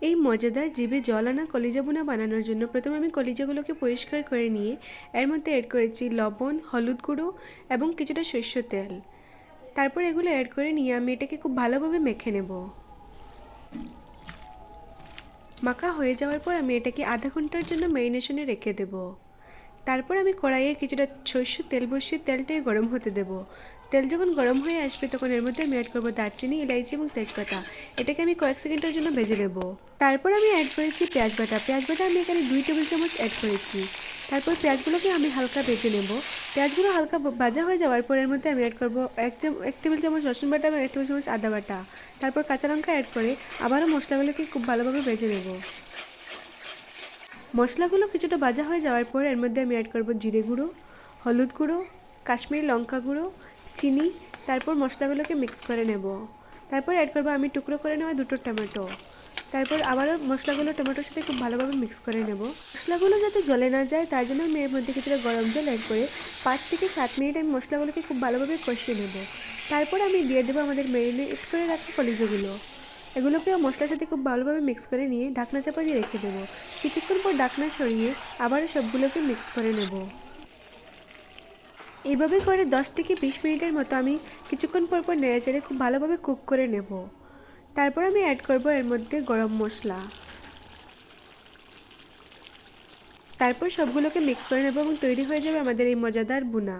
এই মজাদার জিভে জল আনা কলিজা ভুনা বানানোর জন্য প্রথমে আমি কলিজাগুলোকে পরিষ্কার করে নিয়ে এর মধ্যে অ্যাড করেছি লবণ, হলুদ গুঁড়ো এবং কিছুটা সরষের তেল। তারপর এগুলো অ্যাড করে নিয়ে আমি এটাকে খুব ভালোভাবে মেখে নেব। মাখা হয়ে যাওয়ার পর আমি এটাকে আধা ঘন্টার জন্য ম্যারিনেশনে রেখে দেব। তারপর আমি কড়াইয়ে কিছুটা সরষের তেল বসিয়ে তেলটাকে গরম হতে দেব। তেল যখন গরম হয়ে আসবে তখন এর মধ্যে আমি অ্যাড করবো দারচিনি, ইলাইচি এবং তেজপাতা। এটাকে আমি কয়েক সেকেন্ডের জন্য ভেজে নেব। তারপর আমি অ্যাড করেছি পেঁয়াজ বাটা। পেঁয়াজ বাটা আমি এখানে 2 টেবিল চামচ অ্যাড করেছি। তারপর পেঁয়াজগুলোকে আমি হালকা ভেজে নেব। পেঁয়াজগুলো হালকা ভাজা হয়ে যাওয়ার পর এর মধ্যে আমি অ্যাড করবো 1 টেবিল চামচ রসুন বাটা এবং 1 টেবিল চামচ আদা বাটা। তারপর কাঁচা লঙ্কা অ্যাড করে আবারও মশলাগুলোকে খুব ভালোভাবে ভেজে নেব। মশলাগুলো কিছুটা ভাজা হয়ে যাওয়ার পর এর মধ্যে আমি অ্যাড করব জিরে গুঁড়ো, হলুদ গুঁড়ো, কাশ্মীরি লঙ্কা গুঁড়ো, চিনি। তারপর মশলাগুলোকে মিক্স করে নেব। তারপর অ্যাড করব আমি টুকরো করে নেওয়া 2টো টমেটো। তারপর আবারও মশলাগুলো টমেটোর সাথে খুব ভালোভাবে মিক্স করে নেব। মশলাগুলো যাতে জ্বলে না যায় তার জন্য আমি এর মধ্যে কিছুটা গরম জল অ্যাড করে 5 থেকে 7 মিনিট আমি মশলাগুলোকে খুব ভালোভাবে কষিয়ে নেব। তারপর আমি দিয়ে দেবো আমাদের ম্যারিনেট করে রাখা কলিজাগুলো। এগুলোকেও মশলার সাথে খুব ভালোভাবে মিক্স করে নিয়ে ঢাকনা চাপা দিয়ে রেখে দেবো। কিছুক্ষণ পর ঢাকনা সরিয়ে আবারও সবগুলোকে মিক্স করে নেব। এইভাবে করে 10 থেকে 20 মিনিটের মতো আমি কিছুক্ষণ পর পর নেড়েচেড়ে খুব ভালোভাবে কুক করে নেব। তারপর আমি অ্যাড করব এর মধ্যে গরম মশলা। তারপর সবগুলোকে মিক্স করে নেব এবং তৈরি হয়ে যাবে আমাদের এই মজাদার ভুনা।